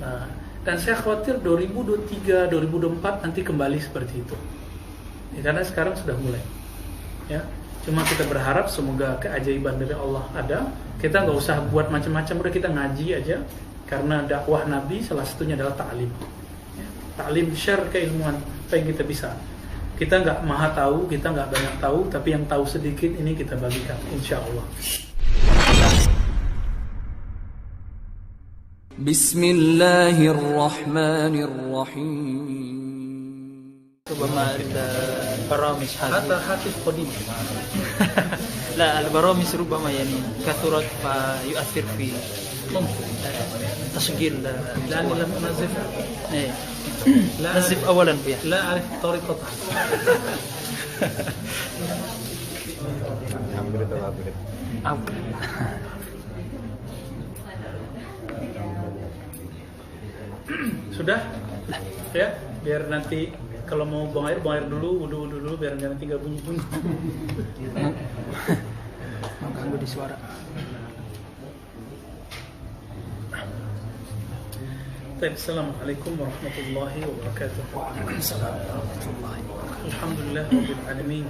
Nah, dan saya khawatir 2023, 2024 nanti kembali seperti itu. Ya, karena sekarang sudah mulai. Ya, cuma kita berharap semoga keajaiban dari Allah ada. Kita nggak usah buat macam-macam, udah kita ngaji aja. Karena dakwah Nabi salah satunya adalah ta'lim. Ya, ta'lim share keilmuan apa yang kita bisa. Kita nggak maha tahu, kita nggak banyak tahu, tapi yang tahu sedikit ini kita bagikan, insya Allah. Bismillahirrahmanirrahim. ربما البرامج هذه Hatta hatif qadim. لا البرامج ربما يعني كثرت فيؤثر في ممكن. تشغيل لأني لم أنزلها. إيه. نزف أولا بها. لا أعرف طريقتها. Sudah? Ya, biar nanti kalau mau buang air dulu, wudu dulu, biar nanti nggak bunyi-bunyi. mengganggu di suara. Assalamualaikum warahmatullahi wabarakatuh. Waalaikumsalam warahmatullahi wabarakatuh. Alhamdulillah rabbil alamin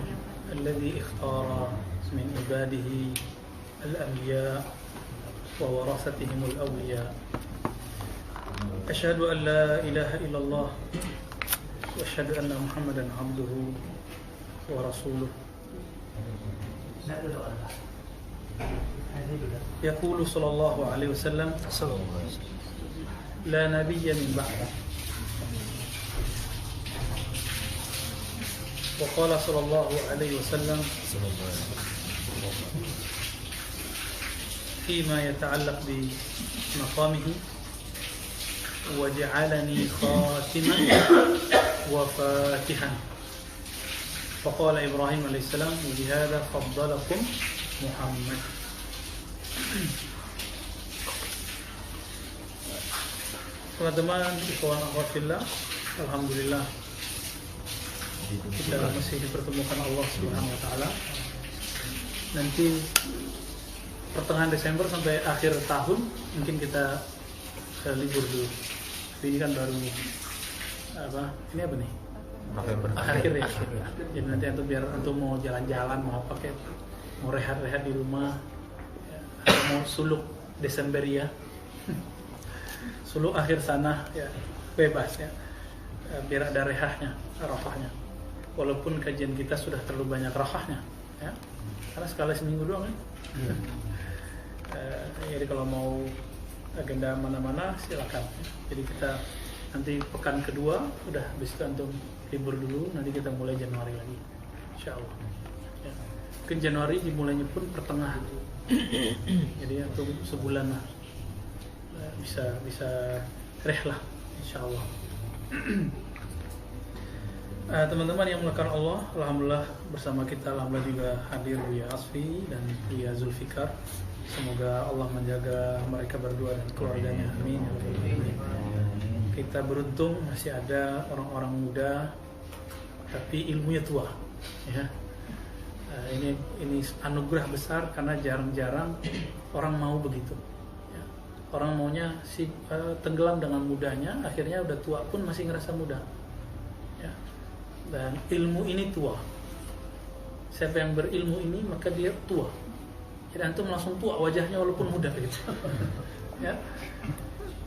alladzi ikhtara min ibadihi al-anbiya wa warasatihim al-awliya. Asyhadu an la ilaha illallah wa asyhadu anna Muhammadan abduhu wa rasuluh. Yaqulu sallallahu alaihi wasallam la nabiyya min ba'di. Wa qala sallallahu alaihi wasallam فيما يتعلق بمقامه وجعلني خاتما وفاتحا فقال إبراهيم عليه السلام وبهذا فضلكم محمد. Teman-teman, ikhwan akhwat fillah, alhamdulillah kita masih dipertemukan Allah Subhanahu wa taala. Nanti pertengahan Desember sampai akhir tahun mungkin kita libur dulu. Ini kan baru ini apa nih? November. Akhir ya. Jadi nanti untuk biar untuk mau jalan-jalan, mau apa kayak mau rehat-rehat di rumah, atau mau suluk Desember ya. Suluk akhir sana ya, bebas ya. Biar ada rehahnya, rafahnya. Walaupun kajian kita sudah terlalu banyak rafahnya ya. Karena sekali seminggu doang ya. Jadi kalau mau agenda mana-mana silakan. Jadi kita nanti pekan kedua udah habis itu antum libur dulu, nanti kita mulai Januari lagi, insya Allah. Ya. Mungkin Januari dimulainya pun pertengahan. Jadi antum sebulan lah bisa rehlah, insya Allah. Teman-teman yang melakukan Allah, alhamdulillah bersama kita, alhamdulillah juga hadir Buya Asfi dan Buya Zulfikar. Semoga Allah menjaga mereka berdua dan keluarganya, amin. Kita beruntung masih ada orang-orang muda tapi ilmunya tua ya. Ini anugerah besar karena jarang-jarang orang mau begitu ya. Orang maunya tenggelam dengan mudanya, akhirnya udah tua pun masih ngerasa muda ya. Dan ilmu ini tua. Siapa yang berilmu ini maka dia tua. Jadi antum langsung tua wajahnya walaupun muda gitu. Ya.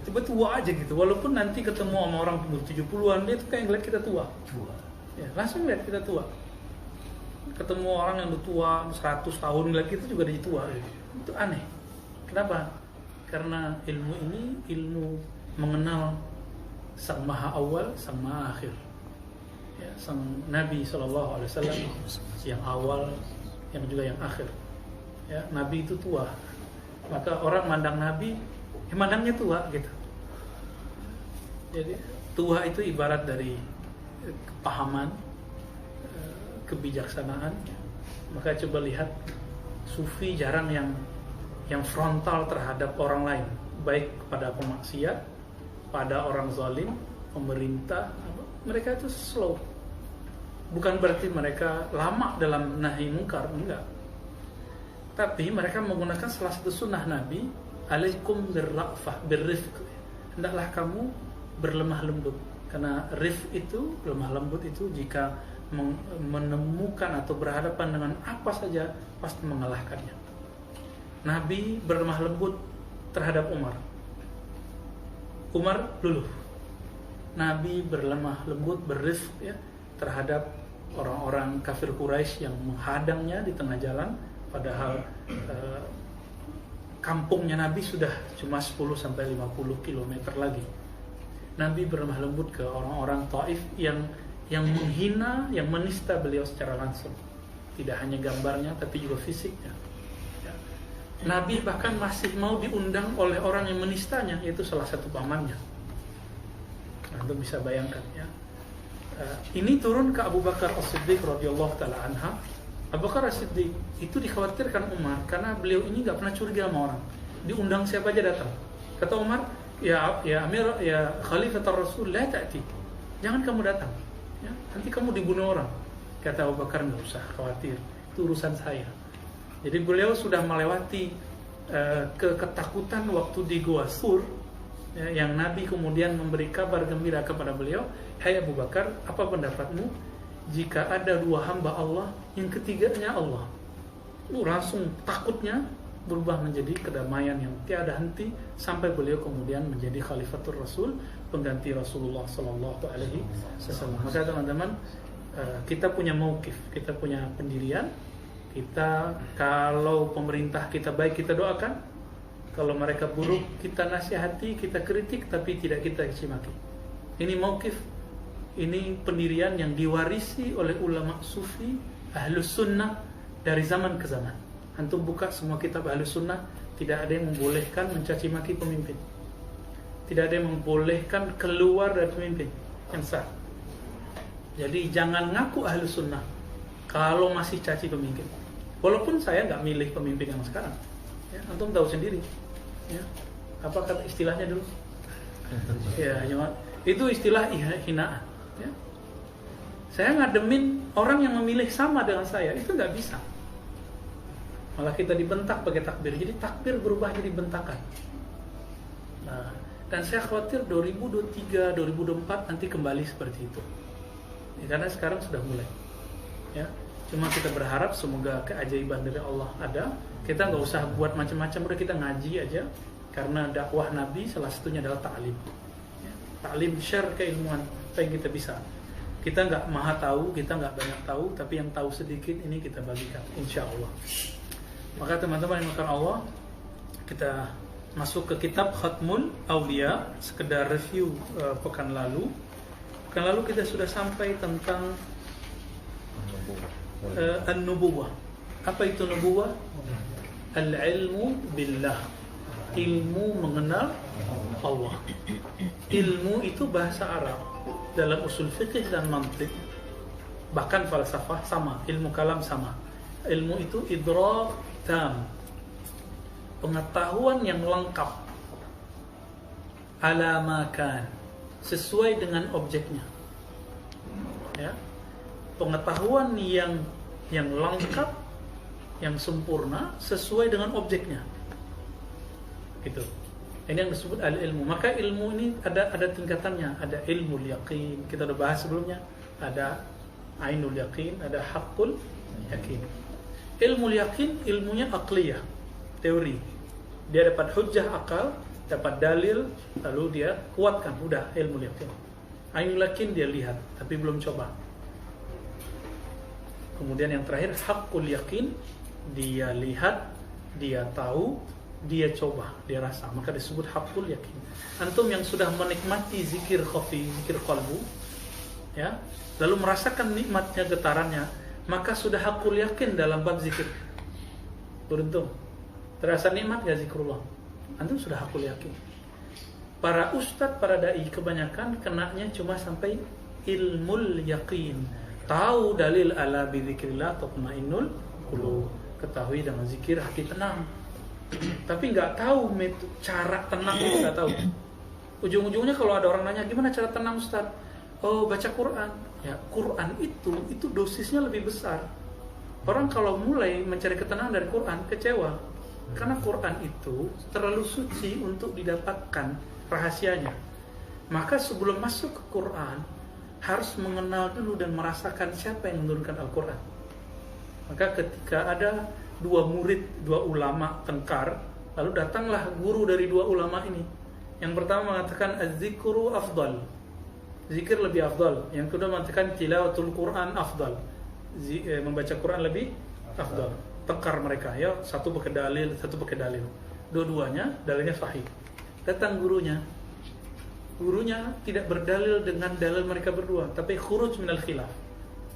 Tiba tua aja gitu. Walaupun nanti ketemu sama orang 70-an dia tuh kayak ngeliat kita tua. Ya, langsung lihat kita tua. Ketemu orang yang udah tua 100 tahun ngeliat kita juga jadi tua gitu. Itu aneh. Kenapa? Karena ilmu ini ilmu mengenal sang maha awal, sang maha akhir. Ya, sang Nabi SAW yang awal, yang juga yang akhir. Ya, Nabi itu tua, maka orang mandang Nabi, mandangnya tua gitu. Jadi tua itu ibarat dari kepahaman, kebijaksanaan. Maka coba lihat, sufi jarang yang frontal terhadap orang lain, baik kepada pemaksiat, pada orang zalim, pemerintah. Mereka itu slow. Bukan berarti mereka lama dalam nahi mungkar, enggak. Tapi mereka menggunakan salah satu sunnah Nabi, alaikum birra'fah, birrifq. hendaklah kamu berlemah lembut, karena rif itu, lemah lembut itu jika menemukan atau berhadapan dengan apa saja pasti mengalahkannya. Nabi berlemah lembut terhadap Umar. Umar luluh. Nabi berlemah lembut, berrif ya, terhadap orang-orang kafir Quraisy yang menghadangnya di tengah jalan, padahal kampungnya Nabi sudah cuma 10-50 km lagi. Nabi berlemah lembut ke orang-orang Taif yang menghina, yang menista beliau secara langsung. Tidak hanya gambarnya, tapi juga fisiknya. Ya. Nabi bahkan masih mau diundang oleh orang yang menistanya, yaitu salah satu pamannya. Nah, itu bisa bayangkan ya. Ini turun ke Abu Bakar As-Siddiq radhiyallahu taala anha. Abu Bakar As-Siddiq itu dikhawatirkan Umar karena beliau ini nggak pernah curiga sama orang. Diundang siapa aja datang. Kata Umar, ya Amir, ya Khalifatul Rasul, la ta'ti. Jangan kamu datang. Ya, nanti kamu dibunuh orang. Kata Abu Bakar, nggak usah khawatir, itu urusan saya. Jadi beliau sudah melewati ketakutan waktu di Gua Sur, ya, yang Nabi kemudian memberi kabar gembira kepada beliau, hai Abu Bakar, apa pendapatmu jika ada dua hamba Allah, yang ketiganya Allah? Langsung takutnya berubah menjadi kedamaian yang tiada henti sampai beliau kemudian menjadi Khalifatul Rasul, pengganti Rasulullah Sallallahu Alaihi Wasallam. Maka teman-teman, kita punya mauqif, kita punya pendirian. Kita kalau pemerintah kita baik kita doakan, kalau mereka buruk kita nasihati, kita kritik, tapi tidak kita caci maki. Ini mauqif, ini pendirian yang diwarisi oleh ulama sufi Ahlus Sunnah dari zaman ke zaman. Antum buka semua kitab Ahlus Sunnah, tidak ada yang membolehkan mencaci maki pemimpin. Tidak ada yang membolehkan keluar dari pemimpin yang sah. Jadi jangan ngaku Ahlus Sunnah kalau masih caci pemimpin. Walaupun saya nggak milih pemimpin yang sekarang, ya, antum tahu sendiri. Ya, apa kata istilahnya dulu? Ya, itu istilah hinaan. Ya. Saya ngademin orang yang memilih sama dengan saya, itu nggak bisa. Malah kita dibentak pakai takbir. Jadi takbir berubah jadi bentakan. Nah, dan saya khawatir 2023, 2024 nanti kembali seperti itu. Ya, karena sekarang sudah mulai. Ya, cuma kita berharap semoga keajaiban dari Allah ada. Kita nggak usah buat macam-macam, udah kita ngaji aja. Karena dakwah Nabi salah satunya adalah ta'lim. Ya, ta'lim, share keilmuan apa yang kita bisa. Kita nggak maha tahu, kita nggak banyak tahu, tapi yang tahu sedikit ini kita bagikan, insya Allah. Maka teman-teman yang makan Allah, kita masuk ke kitab Khatmul Awliya. Sekedar review pekan lalu. Pekan lalu kita sudah sampai tentang An-Nubuwah. Apa itu Nubuwah? Al-ilmu billah, ilmu mengenal Allah. Ilmu itu bahasa Arab dalam usul fikih dan mantiq, bahkan falsafah sama, ilmu kalam sama. Ilmu itu idrak tam, pengetahuan yang lengkap, ala makan, sesuai dengan objeknya. Ya, pengetahuan yang lengkap, yang sempurna, sesuai dengan objeknya. Gitu. Ini yang disebut al-ilmu. Maka ilmu ini ada tingkatannya. Ada ilmu yaqin, kita udah bahas sebelumnya. Ada ainul yaqin, ada haqqul yaqin. Ilmu yakin, ilmunya aqliyah, teori. Dia dapat hujjah akal, dapat dalil, lalu dia kuatkan, udah ilmu yakin. Ainul yakin dia lihat, tapi belum coba. Kemudian yang terakhir haqqul yakin, dia lihat, dia tahu, dia coba, dia rasa, maka disebut haqqul yakin. Antum yang sudah menikmati zikir khafi, zikir qalbu, ya, lalu merasakan nikmatnya, getarannya, maka sudah haqqul yakin dalam bab zikir. Beruntung. Terasa nikmat gak zikrullah? Antum sudah haqqul yakin. Para ustadz, para dai kebanyakan kenanya cuma sampai ilmul yakin. Tahu dalil ala bidzikrillah tatmainnul qulub. Ketahui dengan zikir hati tenang. Tapi nggak tahu cara tenang itu, nggak tahu. Ujung-ujungnya kalau ada orang nanya gimana cara tenang Ustaz? Oh, baca Quran. Ya, Quran itu dosisnya lebih besar. Orang kalau mulai mencari ketenangan dari Quran kecewa. Karena Quran itu terlalu suci untuk didapatkan rahasianya. Maka sebelum masuk ke Quran harus mengenal dulu dan merasakan siapa yang menurunkan Al-Quran. Maka ketika ada dua ulama tengkar, lalu datanglah guru dari dua ulama ini. Yang pertama mengatakan az-zikru afdal, zikir lebih afdal. Yang kedua mengatakan tilawatul Quran afdal, membaca Quran lebih afdal. Tengkar mereka, ya, satu pakai dalil, satu pakai dalil. Dua-duanya dalilnya sahih. Datang gurunya tidak berdalil dengan dalil mereka berdua, tapi khuruj minal khilaf,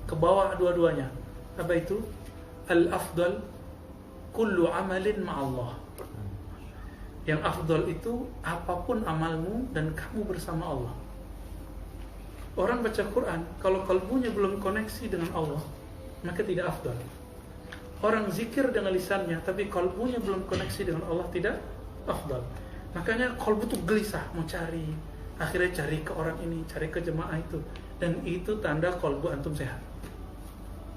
ke bawah dua-duanya. Apa itu? Al-afdal kullu amalin ma'allah. Yang afdal itu apapun amalmu dan kamu bersama Allah. Orang baca Quran, kalau kalbunya belum koneksi dengan Allah, maka tidak afdal. Orang zikir dengan lisannya, tapi kalbunya belum koneksi dengan Allah, tidak afdal. Makanya kalbu itu gelisah, mau cari, akhirnya cari ke orang ini, cari ke jemaah itu, dan itu tanda kalbu antum sehat.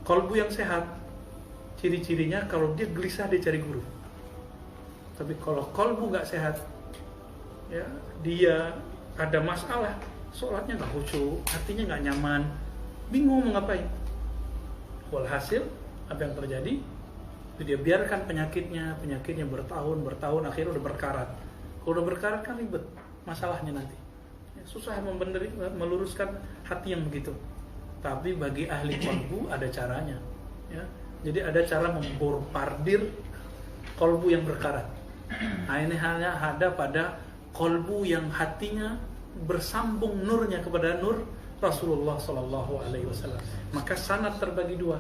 Kalbu yang sehat, ciri-cirinya kalau dia gelisah dia cari guru. Tapi kalau kalbu nggak sehat, ya, dia ada masalah, sholatnya nggak khusyuk, hatinya nggak nyaman, bingung mau ngapain. Walhasil apa yang terjadi? Dia biarkan penyakitnya bertahun, akhirnya udah berkarat. Kalau udah berkarat kan ribet masalahnya nanti. Ya, susah meluruskan hati yang begitu. Tapi bagi ahli kalbu ada caranya. Ya. Jadi ada cara memborpardir kalbu yang berkarat. Nah, ini hanya ada pada kalbu yang hatinya bersambung nurnya kepada nur Rasulullah Sallallahu Alaihi Wasallam. Maka sanad terbagi dua.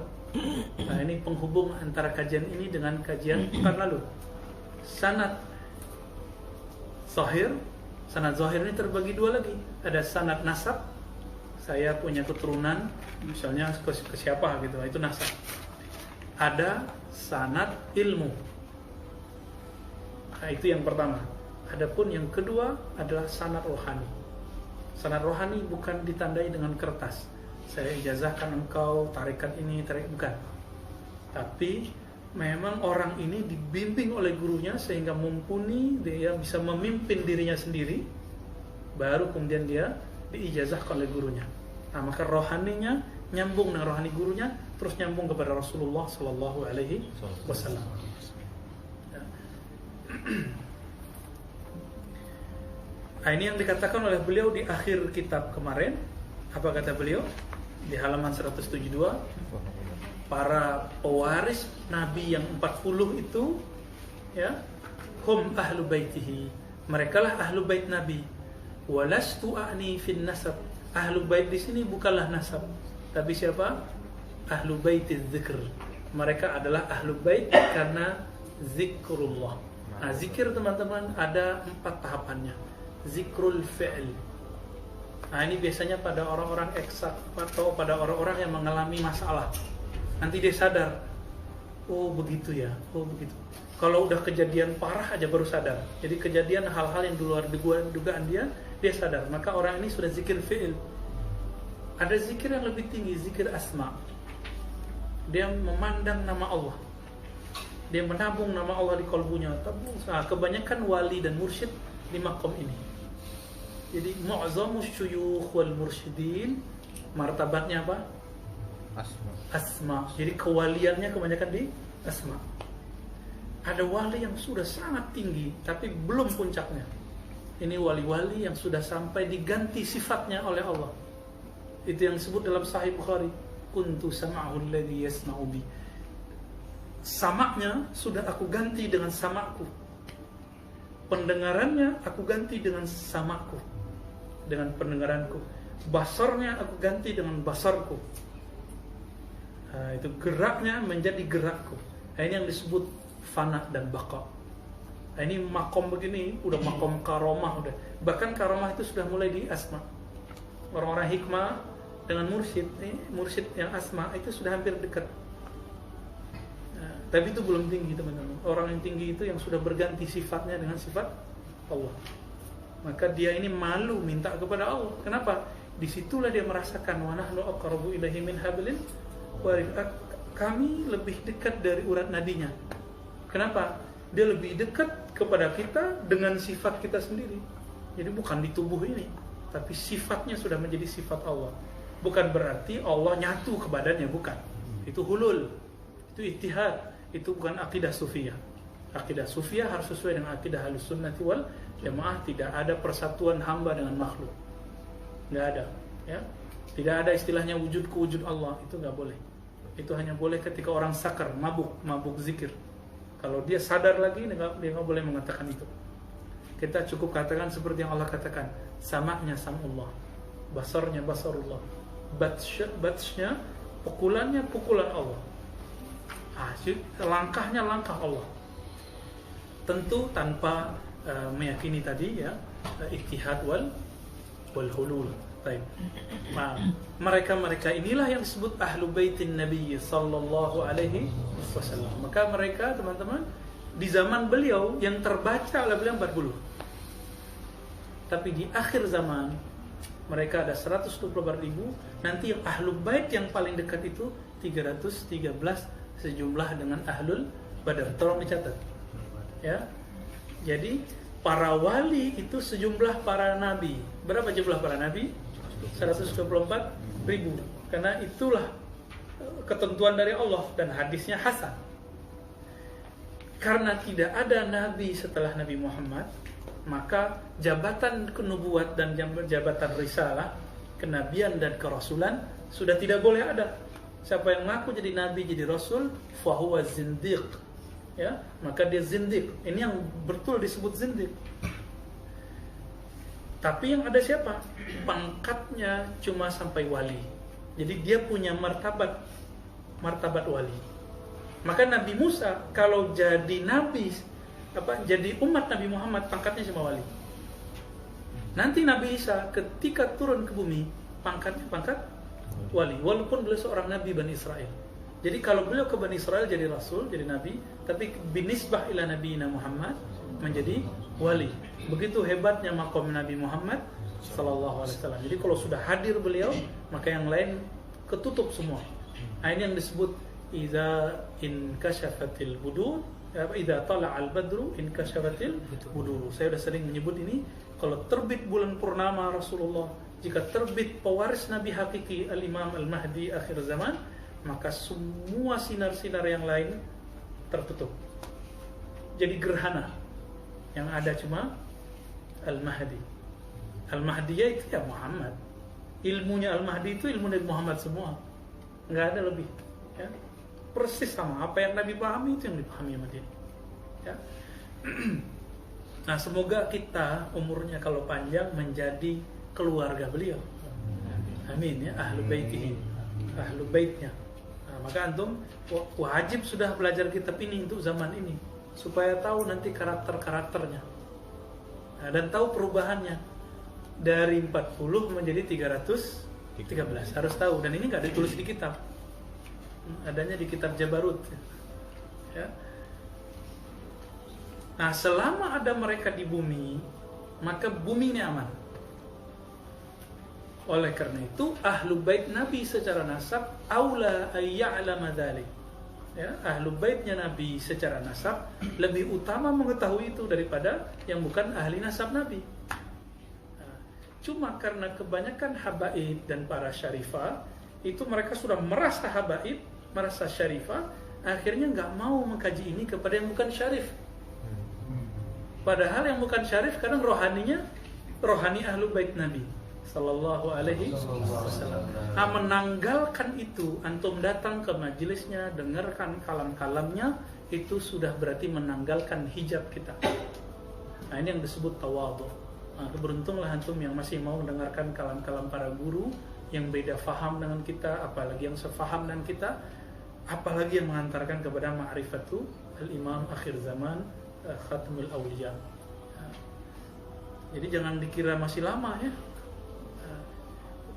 Nah, ini penghubung antara kajian ini dengan kajian pekan lalu. Sanad zahir ini terbagi dua lagi. Ada sanad nasab, saya punya keturunan, misalnya ke siapa gitu, itu nasab. Ada sanad ilmu. Nah, itu yang pertama. Adapun yang kedua adalah sanad rohani. Sanad rohani bukan ditandai dengan kertas. Saya ijazahkan engkau tarikat ini, bukan. Tapi memang orang ini dibimbing oleh gurunya sehingga mumpuni, dia bisa memimpin dirinya sendiri, baru kemudian dia diijazahkan oleh gurunya. Nah, maka rohaninya nyambung dengan rohani gurunya, terus nyambung kepada Rasulullah Sallallahu Alaihi Wasallam. Nah, ini yang dikatakan oleh beliau di akhir kitab kemarin. Apa kata beliau? Di halaman 172, para pewaris Nabi yang 40 itu, ya, hum ahlu baitihi, mereka lah ahlu bait Nabi. Walastu a'ni fin nasab, ahlu bait di sini bukanlah nasab, tapi siapa? Ahlu baitiz zikr. Mereka adalah ahlu bait karena zikrullah. Nah, zikir teman-teman ada 4 tahapannya. Zikrul fi'l. Nah, ini biasanya pada orang-orang eksak atau pada orang-orang yang mengalami masalah. Nanti dia sadar, oh begitu ya, oh begitu. Kalau udah kejadian parah aja baru sadar. Jadi kejadian hal-hal yang di luar dugaan dia sadar. Maka orang ini sudah zikir fi'il. Ada zikir yang lebih tinggi, zikir asma. Dia memandang nama Allah. Dia menabung nama Allah di kalbunya. Nah, kebanyakan wali dan mursyid di makom ini. Jadi mu'zamus syuyukh wal mursyidin martabatnya apa? Asma. Jadi kewaliannya kebanyakan di asma. Ada wali yang sudah sangat tinggi tapi belum puncaknya. Ini wali-wali yang sudah sampai diganti sifatnya oleh Allah. Itu yang disebut dalam Sahih Bukhari, kuntu sam'ahu alladhi yasma'u bi. Samaknya sudah aku ganti dengan samakku. Pendengarannya aku ganti dengan samakku, dengan pendengaranku. Basarnya aku ganti dengan basarku. Nah, itu geraknya menjadi gerakku. Nah, ini yang disebut fana dan baqa. Nah, ini makom begini, udah makom karomah udah. Bahkan karomah itu sudah mulai di asma. Orang-orang hikmah dengan mursyid, mursyid yang asma itu sudah hampir dekat. Nah, tapi itu belum tinggi teman-teman. Orang yang tinggi itu yang sudah berganti sifatnya dengan sifat Allah. Maka dia ini malu minta kepada Allah. Kenapa? Disitulah dia merasakan wa nahnu aqrabu ilaihi min hablil warid. Kami lebih dekat dari urat nadinya. Kenapa? Dia lebih dekat kepada kita dengan sifat kita sendiri. Jadi bukan di tubuh ini, tapi sifatnya sudah menjadi sifat Allah. Bukan berarti Allah nyatu ke badannya, bukan. Itu hulul, itu ittihad, itu bukan akidah sufiyah. Akidah sufiyah harus sesuai dengan akidah Ahlussunnah wal Jamaah. Tidak ada persatuan hamba dengan makhluk, nggak ada, ya. Tidak ada istilahnya wujud ke wujud Allah, itu nggak boleh. Itu hanya boleh ketika orang sakar, mabuk zikir. Kalau dia sadar lagi, dia nggak boleh mengatakan itu. Kita cukup katakan seperti yang Allah katakan, sama'nya sam'ullah, basarnya basarullah, batshnya, pukulannya pukulan Allah, langkahnya langkah Allah. Tentu tanpa meyakini tadi, ya, ittihad wal hulul. Baik. Nah, mereka inilah yang disebut ahlu baitin Nabi sallallahu alaihi wasallam. Maka mereka, teman-teman, di zaman beliau yang terbaca oleh beliau 40. Tapi di akhir zaman mereka ada 124.000. Nanti yang ahlu bait yang paling dekat itu 313, sejumlah dengan ahlul badar. Tolong dicatat, ya. Jadi para wali itu sejumlah para nabi. Berapa jumlah para nabi? 124.000. Karena itulah ketentuan dari Allah dan hadisnya hasan. Karena tidak ada nabi setelah Nabi Muhammad, maka jabatan kenubuat dan jabatan risalah, kenabian dan kerasulan sudah tidak boleh ada. Siapa yang mengaku jadi nabi, jadi rasul, fahuwa zindiq, ya, maka dia zindiq. Ini yang betul disebut zindiq. Tapi yang ada siapa? Pangkatnya cuma sampai wali. Jadi dia punya martabat wali. Maka Nabi Musa kalau jadi nabi, jadi umat Nabi Muhammad, pangkatnya cuma wali. Nanti Nabi Isa ketika turun ke bumi, pangkatnya pangkat wali, walaupun beliau seorang nabi Bani Israel. Jadi kalau beliau ke Bani Israel jadi rasul, jadi nabi, tapi binisbah ila nabiyina Muhammad menjadi wali. Begitu hebatnya makom Nabi Muhammad sallallahu alaihi wasallam. Jadi kalau sudah hadir beliau, maka yang lain ketutup semua. Nah, ini yang disebut idza inkashafatil budur, idza tala'al badru inkashafatil budur. Saya sudah sering menyebut ini. Kalau terbit bulan purnama Rasulullah, jika terbit pewaris Nabi hakiki Al-Imam Al-Mahdi akhir zaman, maka semua sinar-sinar yang lain tertutup. Jadi gerhana. Yang ada cuma Al-Mahdi. Al-Mahdiyah itu ya Muhammad. Ilmunya Al-Mahdi itu ilmu Nabi Muhammad semua. Nggak ada lebih, ya. Persis sama apa yang Nabi pahami, itu yang dipahami sama dia, ya. Nah, semoga kita umurnya kalau panjang menjadi keluarga beliau. Amin, ya, ahlu baitihi, ahlu baitnya. Nah, maka antum wajib sudah belajar kitab ini untuk zaman ini, supaya tahu nanti karakter-karakternya. Nah, dan tahu perubahannya dari 40 menjadi 313, harus tahu. Dan ini nggak ditulis di kitab, adanya di kitab Jabarut, ya. Nah, selama ada mereka di bumi, maka bumi ini aman. Oleh karena itu ahlu bait Nabi secara nasab aula ayya'lama dzalik. Ya, ahlu baitnya Nabi secara nasab lebih utama mengetahui itu daripada yang bukan ahli nasab Nabi. Nah, cuma karena kebanyakan habaib dan para syarifah itu mereka sudah merasa habaib, merasa syarifah, akhirnya nggak mau mengkaji ini kepada yang bukan syarif. Padahal yang bukan syarif kadang rohani ahlu bait Nabi sallallahu alaihi wasallam. Nah, menanggalkan itu, antum datang ke majelisnya, dengarkan kalam-kalamnya, itu sudah berarti menanggalkan hijab kita. Nah, ini yang disebut tawadhu. Nah, beruntunglah antum yang masih mau mendengarkan kalam-kalam para guru yang beda faham dengan kita, apalagi yang sefaham dengan kita, apalagi yang mengantarkan kepada ma'rifatu al-imam akhir zaman, Khatamul Awliya. Jadi jangan dikira masih lama, ya.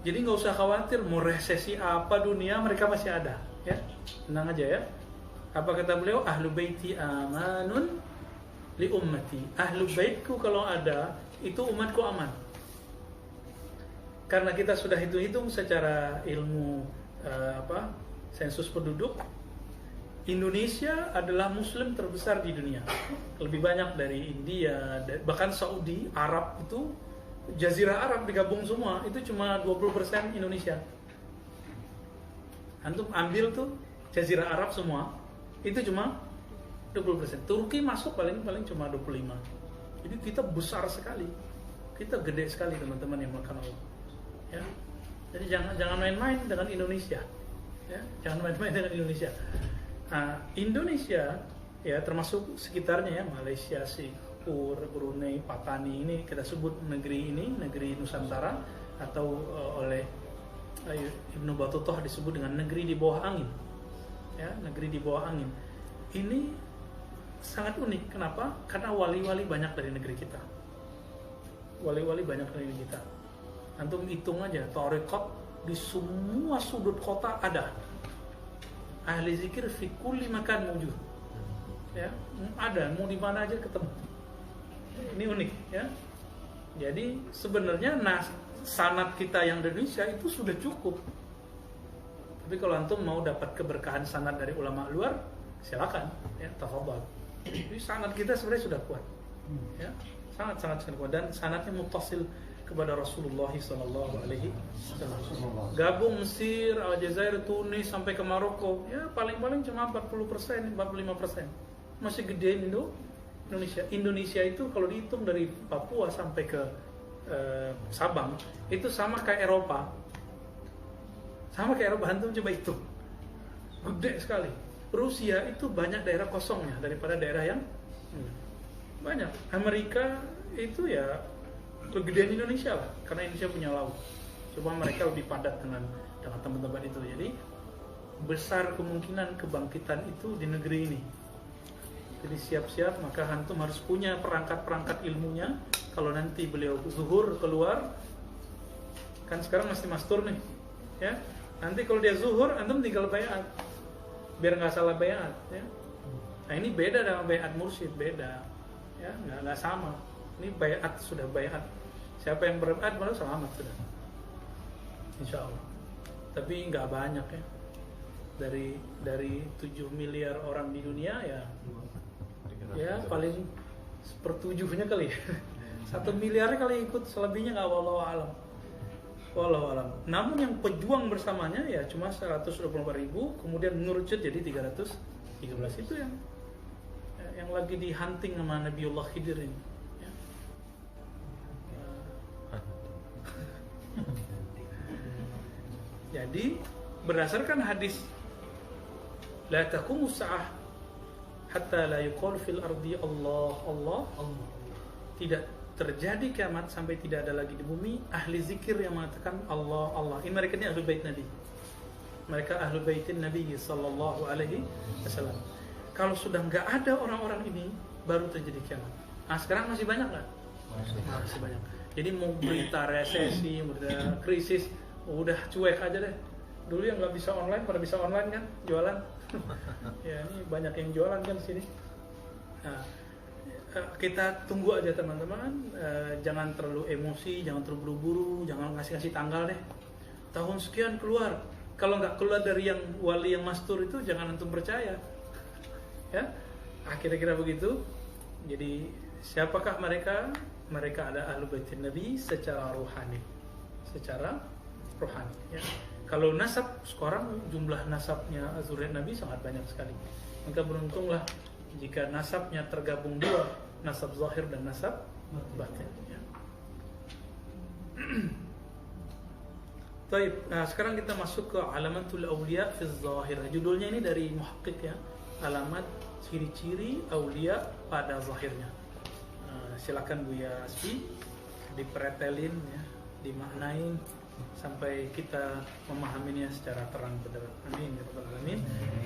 Jadi nggak usah khawatir mau resesi apa dunia, mereka masih ada, ya. Tenang aja, ya. Apa kata beliau? Ahlu baiti amanun li ummati. Ahlu baitku kalau ada, itu umatku aman. Karena kita sudah hitung-hitung secara ilmu sensus penduduk, Indonesia adalah muslim terbesar di dunia. Lebih banyak dari India, bahkan Saudi, Arab itu Jazirah Arab digabung semua itu cuma 20% Indonesia. Antum ambil tuh Jazirah Arab semua itu cuma 20%. Turki masuk paling cuma 25%. Jadi kita besar sekali. Kita gede sekali teman-teman yang melakukan Allah. Ya. Jadi jangan main-main dengan Indonesia. Ya, jangan main-main dengan Indonesia. Nah, Indonesia ya termasuk sekitarnya ya, Malaysia, Singapura, Brunei, Patani, ini kita sebut negeri ini, negeri Nusantara, atau oleh Ibnu Battuta disebut dengan negeri di bawah angin. Ya, negeri di bawah angin. Ini sangat unik. Kenapa? Karena wali-wali banyak dari negeri kita. Wali-wali banyak dari negeri kita. Antum hitung aja, tarekat di semua sudut kota ada. Ahli zikir fi kulli makan wujud. Ya, ada, mau di mana aja ketemu. Ini unik ya. Jadi sebenarnya sanad kita yang di Indonesia itu sudah cukup. Tapi kalau antum mau dapat keberkahan sanad dari ulama luar, silakan ya, tafadhol. Jadi sanad kita sebenarnya sudah kuat. Ya, sangat kuat dan sanadnya muttasil kepada Rasulullah sallallahu alaihi wasallam. Gabung Mesir, Aljazair, Tunis sampai ke Maroko, ya paling-paling cuma 40%, 45%. Masih gede Indonesia. Indonesia itu kalau dihitung dari Papua sampai ke Sabang, itu sama kayak Eropa. Sama kayak Eropa, antum coba hitung. Gede sekali. Rusia itu banyak daerah kosongnya daripada daerah yang banyak. Amerika itu ya kegedean Indonesia lah, karena Indonesia punya laut. Coba mereka lebih padat dengan tempat-tempat itu. Jadi besar kemungkinan kebangkitan itu di negeri ini. Jadi siap-siap, maka antum harus punya perangkat-perangkat ilmunya. Kalau nanti beliau zuhur keluar, kan sekarang masih mastur nih, ya. Nanti kalau dia zuhur, antum tinggal bayat, biar nggak salah bayat. Ya. Nah ini beda dengan bayat mursyid, beda, ya nggak sama. Ini bayat sudah bayat. Siapa yang berbayat malah selamat sudah. Insya Allah. Tapi nggak banyak ya. Dari 7 miliar orang di dunia ya paling sepertujuhnya kali. 1 miliarnya kali ikut, selebihnya nggak, wallahu alam. Wallahu alam. Namun yang pejuang bersamanya ya cuma 124.000, kemudian ngerucut jadi 313 itu yang lagi di hunting sama Nabiullah Khidir ini. Jadi berdasarkan hadis la taqumu sa'ah hatta la yuqal fil ardi Allah, tidak terjadi kiamat sampai tidak ada lagi di bumi ahli zikir yang mengatakan Allah. Ini mereka ini ahlul bait Nabi. Mereka ahlul baitin Nabi sallallahu alaihi wasallam. Kalau sudah nggak ada orang-orang ini, baru terjadi kiamat. Nah sekarang masih banyak nggak? Masih banyak. Jadi mau berita resesi, berita krisis, udah cuek aja deh. Dulu yang nggak bisa online, pada bisa online kan, jualan. Ya ini banyak yang jualan kan di sini. Nah, kita tunggu aja teman-teman. Jangan terlalu emosi, jangan terlalu buru-buru, jangan ngasih tanggal deh. Tahun sekian keluar. Kalau nggak keluar dari yang wali yang mastur itu, jangan antum percaya. Ya, kira-kira begitu. Jadi siapakah mereka? Mereka ada ahlu baitin Nabi secara rohani. Ya. Kalau nasab, sekarang jumlah nasabnya zuriat Nabi sangat banyak sekali. Maka beruntunglah jika nasabnya tergabung dua, nasab zahir dan nasab batin. Ya. Taib. Nah, sekarang kita masuk ke alamatul awliya fi zahir. Judulnya ini dari muhaqqiq ya. Alamat ciri-ciri awliya pada zahirnya. Silakan Buya Asfi dipretelin ya, dimaknain sampai kita memahaminya secara terang benderang. Amin ya rabbal alamin.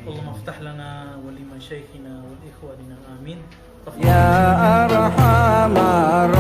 Allahumma aftah lana wa li masyaikhina wal ikhwanina amin. Ya arhamar